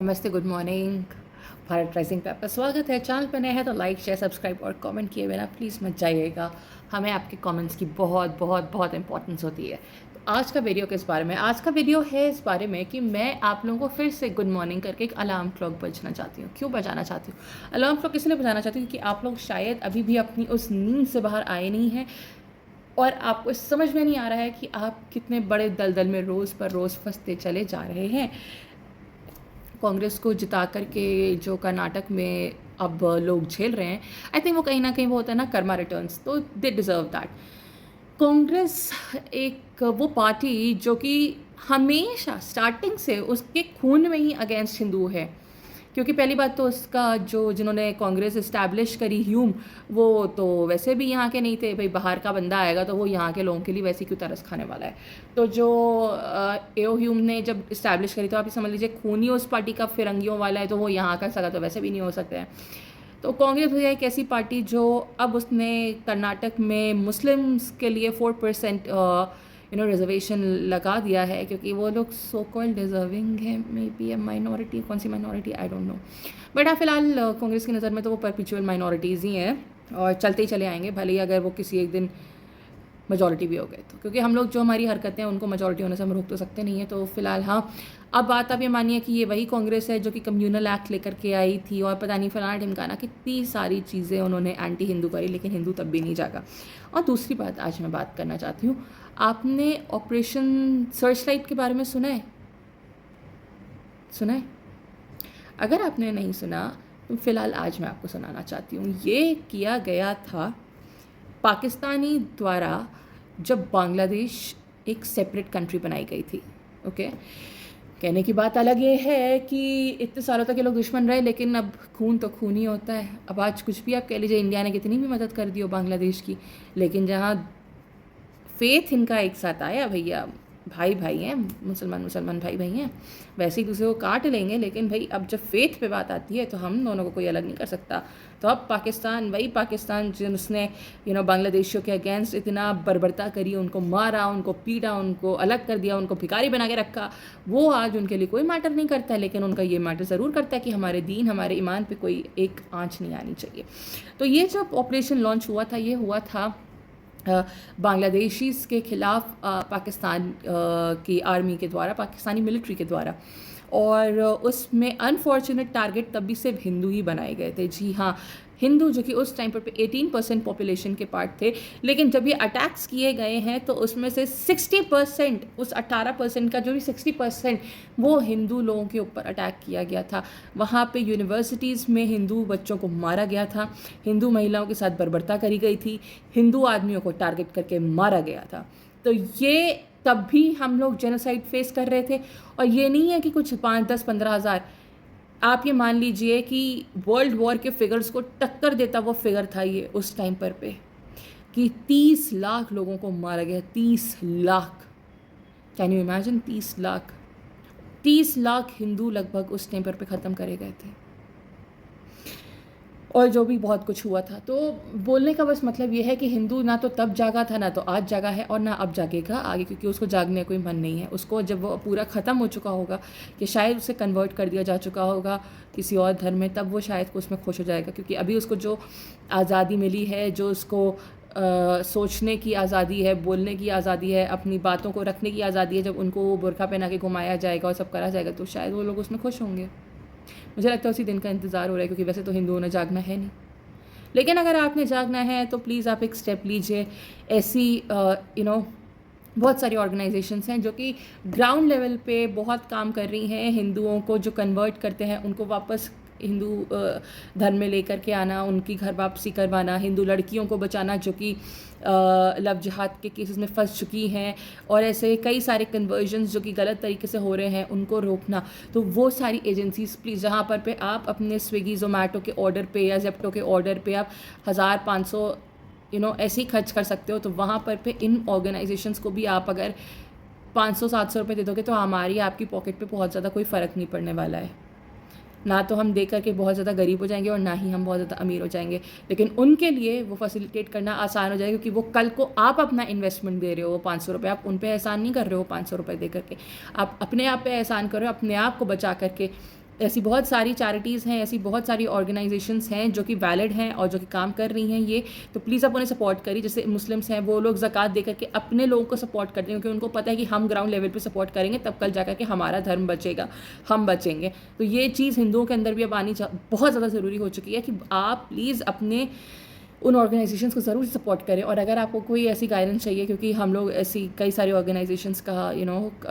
नमस्ते, good morning. Bharat rising पे आपका स्वागत है। चैनल पर नए हैं तो लाइक शेयर सब्सक्राइब और कमेंट किए बिना प्लीज़ मत जाइएगा। हमें आपके कमेंट्स की बहुत बहुत बहुत इंपॉर्टेंस होती है। तो आज का वीडियो किस बारे में? आज का वीडियो है इस बारे में कि मैं आप लोगों को फिर से गुड मॉर्निंग करके एक अलार्म क्लॉक बजाना चाहती हूँ। क्यों बजाना चाहती हूँ? अलार्म क्लॉक इसलिए बजाना चाहती हूँ क्योंकि आप लोग शायद अभी भी अपनी उस नींद से बाहर आए नहीं हैं और आपको समझ में नहीं आ रहा है कि आप कितने बड़े दलदल में रोज़ पर रोज़ फंसते चले जा रहे हैं। कांग्रेस को जिता करके जो कर्नाटक में अब लोग झेल रहे हैं, आई थिंक वो कहीं ना कहीं वो होता है ना, कर्मा रिटर्न्स, तो दे डिज़र्व दैट। कांग्रेस एक वो पार्टी जो कि हमेशा स्टार्टिंग से उसके खून में ही अगेंस्ट हिंदू है। क्योंकि पहली बात तो उसका जो जिन्होंने कांग्रेस इस्टेब्लिश करी, ह्यूम, वो तो वैसे भी यहाँ के नहीं थे। भाई बाहर का बंदा आएगा तो वो यहाँ के लोगों के लिए वैसे क्यों तरस खाने वाला है। तो जो एओ ह्यूम ने जब इस्टेब्लिश करी तो आप ये समझ लीजिए खून ही उस पार्टी का फिरंगियों वाला है, तो वो यहाँ का सगा तो वैसे भी नहीं हो सकते हैं। तो कांग्रेस भैया एक ऐसी पार्टी जो अब उसने कर्नाटक में मुस्लिम्स के लिए 4% रिजर्वेशन लगा दिया है, क्योंकि वो लोग सो कॉल्ड डिजर्विंग है, मे बी ए माइनॉरिटी। कौन सी minority, I don't know. But हाँ, फिलहाल कांग्रेस की नज़र में तो वो परपिचुअल माइनॉरिटीज़ ही हैं और चलते ही चले आएंगे, भले ही अगर वो किसी एक दिन मेजॉरिटी भी हो गए तो। क्योंकि हम लोग जो हमारी हरकतें हैं उनको मेजॉरिटी होने से हम रोक तो सकते नहीं है। तो फिलहाल हाँ, अब बात आप ये मानिए कि ये वही कांग्रेस है जो कि कम्युनल एक्ट लेकर के आई थी और पता नहीं फलाना ढिमकाना, कितनी सारी चीज़ें उन्होंने एंटी हिंदू करी, लेकिन हिंदू तब भी नहीं जागा। और दूसरी बात आज मैं बात करना चाहती हूँ, आपने ऑपरेशन सर्च लाइट के बारे में सुना है? सुना है? अगर आपने नहीं सुना तो फिलहाल आज मैं आपको सुनाना चाहती हूँ। ये किया गया था पाकिस्तानी द्वारा जब बांग्लादेश एक सेपरेट कंट्री बनाई गई थी। ओके, कहने की बात अलग ये है कि इतने सालों तक ये लोग दुश्मन रहे, लेकिन अब खून तो खून ही होता है। अब आज कुछ भी आप कह लीजिए, इंडिया ने कितनी भी मदद कर दी हो बांग्लादेश की, लेकिन जहाँ फेथ इनका एक साथ आया, भैया भाई भाई हैं, मुसलमान मुसलमान भाई भाई हैं, वैसे ही दूसरे को काट लेंगे। लेकिन भाई अब जब फेथ पे बात आती है तो हम दोनों को कोई अलग नहीं कर सकता। तो अब पाकिस्तान, वही पाकिस्तान जिसने बांग्लादेशियों के अगेंस्ट इतना बर्बरता करी, उनको मारा, उनको पीटा, उनको अलग कर दिया, उनको भिखारी बना के रखा, वो आज उनके लिए कोई मैटर नहीं करता है। लेकिन उनका ये मैटर ज़रूर करता है कि हमारे दीन, हमारे ईमान पे कोई एक आँच नहीं आनी चाहिए। तो ये जब ऑपरेशन लॉन्च हुआ था, ये हुआ था बांग्लादेशीज़ के ख़िलाफ़ पाकिस्तान की आर्मी के द्वारा, पाकिस्तानी मिलिट्री के द्वारा। और उसमें अनफॉर्चुनेट टारगेट तब भी सिर्फ हिंदू ही बनाए गए थे। जी हाँ, हिंदू, जो कि उस टाइम पर 18% पॉपुलेशन के पार्ट थे। लेकिन जब ये अटैक्स किए गए हैं तो उसमें से 60%, उस 18% का जो भी 60%, वो हिंदू लोगों के ऊपर अटैक किया गया था। वहाँ पे यूनिवर्सिटीज़ में हिंदू बच्चों को मारा गया था, हिंदू महिलाओं के साथ बर्बरता करी गई थी, हिंदू आदमियों को टारगेट करके मारा गया था। तो ये तब भी हम लोग जेनोसाइड फेस कर रहे थे। और ये नहीं है कि कुछ 5, 10, 15 हज़ार, आप ये मान लीजिए कि वर्ल्ड वॉर के फिगर्स को टक्कर देता वो फिगर था ये उस टाइम पर पे, कि 30 लाख लोगों को मारा गया। 30 lakh, can you imagine? 30 lakh, 30 lakh Hindu लगभग उस टाइम पर पे ख़त्म करे गए थे। और जो भी बहुत कुछ हुआ था। तो बोलने का बस मतलब ये है कि हिंदू ना तो तब जागा था, ना तो आज जागा है, और ना अब जागेगा आगे, क्योंकि उसको जागने का कोई मन नहीं है। उसको जब वो पूरा ख़त्म हो चुका होगा, कि शायद उसे कन्वर्ट कर दिया जा चुका होगा किसी और धर्म में, तब वो शायद उसमें खुश हो जाएगा। क्योंकि अभी उसको जो आज़ादी मिली है, जो उसको सोचने की आज़ादी है, बोलने की आज़ादी है, अपनी बातों को रखने की आज़ादी है, जब उनको बुर्का पहना के घुमाया जाएगा और सब करा जाएगा, तो शायद वो लोग उसमें खुश होंगे। मुझे लगता है उसी दिन का इंतज़ार हो रहा है, क्योंकि वैसे तो हिंदुओं ने जागना है नहीं। लेकिन अगर आपने जागना है तो प्लीज़ आप एक स्टेप लीजिए। ऐसी बहुत सारी ऑर्गेनाइजेशंस हैं जो कि ग्राउंड लेवल पे बहुत काम कर रही हैं। हिंदुओं को जो कन्वर्ट करते हैं उनको वापस हिंदू धर्म में लेकर के आना, उनकी घर वापसी करवाना, हिंदू लड़कियों को बचाना जो कि लव जिहाद के केसेस में फंस चुकी हैं, और ऐसे कई सारे कन्वर्जन्स जो कि गलत तरीके से हो रहे हैं उनको रोकना। तो वो सारी एजेंसीज प्लीज़, जहाँ पर पे आप अपने स्विगी ज़ोमैटो के ऑर्डर पे या जेप्टो के ऑर्डर पे आप 1000, 500 ऐसे ही खर्च कर सकते हो, तो वहाँ पर पे इन ऑर्गेनाइजेशंस को भी आप अगर 500-700 रुपये दे दोगे तो हमारी आपकी पॉकेट पे बहुत ज़्यादा कोई फ़र्क नहीं पड़ने वाला है। ना तो हम दे करके बहुत ज़्यादा गरीब हो जाएंगे और ना ही हम बहुत ज़्यादा अमीर हो जाएंगे। लेकिन उनके लिए वो फैसिलिटेट करना आसान हो जाएगा, क्योंकि वो कल को आप अपना इन्वेस्टमेंट दे रहे हो, वो 500 रुपये, आप उन पे एहसान नहीं कर रहे हो 500 रुपये दे करके, आप अपने आप पे एहसान कर रहे हो, अपने आप को बचा करके ऐसी बहुत सारी चैरिटीज़ हैं, ऐसी बहुत सारी ऑर्गेनाइजेशंस हैं जो कि वैलिड हैं और जो कि काम कर रही हैं ये, तो प्लीज़ आप उन्हें सपोर्ट करिए। जैसे मुस्लिम्स हैं, वो लोग ज़कात दे करके अपने लोगों को सपोर्ट करते हैं, क्योंकि उनको पता है कि हम ग्राउंड लेवल पे सपोर्ट करेंगे तब कल जा कर के हमारा धर्म बचेगा, हम बचेंगे। तो ये चीज़ हिंदुओं के अंदर भी अब आनी बहुत ज़्यादा ज़रूरी हो चुकी है कि आप प्लीज़ अपने उन ऑर्गेनाइजेशंस को ज़रूर सपोर्ट करें। और अगर आपको कोई ऐसी गाइडेंस चाहिए, क्योंकि हम लोग ऐसी कई सारी ऑर्गेनाइजेशंस का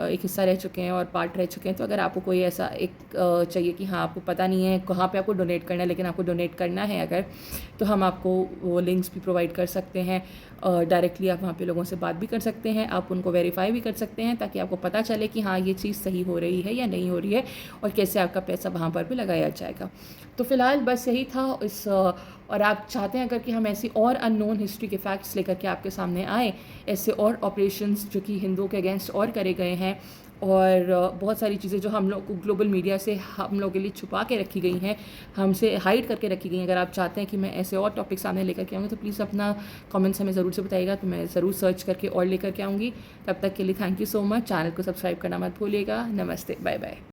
एक हिस्सा रह चुके हैं और पार्ट रह चुके हैं, तो अगर आपको कोई ऐसा एक चाहिए कि हाँ आपको पता नहीं है कहाँ पे आपको डोनेट करना है, लेकिन आपको डोनेट करना है अगर, तो हम आपको वो लिंक्स भी प्रोवाइड कर सकते हैं। डायरेक्टली आप वहाँ पे लोगों से बात भी कर सकते हैं, आप उनको वेरीफाई भी कर सकते हैं, ताकि आपको पता चले कि हाँ ये चीज़ सही हो रही है या नहीं हो रही है, और कैसे आपका पैसा वहाँ पर भी लगाया जाएगा। तो फ़िलहाल बस यही था और आप चाहते हैं अगर कि हम ऐसी और अननोन हिस्ट्री के फैक्ट्स लेकर के आपके सामने आए, ऐसे और ऑपरेशंस जो कि हिंदुओं के अगेंस्ट और करे गए हैं, और बहुत सारी चीज़ें जो हम लोग को ग्लोबल मीडिया से हम लोग के लिए छुपा के रखी गई हैं, हमसे हाइड करके रखी गई हैं, अगर आप चाहते हैं कि मैं ऐसे और टॉपिक सामने लेकर के आऊँगी, तो प्लीज़ अपना कमेंट्स हमें ज़रूर से बताइएगा, तो मैं ज़रूर सर्च करके और लेकर के आऊँगी। तब तक के लिए thank you so much. Channel को सब्सक्राइब करना मत भूलिएगा। नमस्ते, बाय बाय।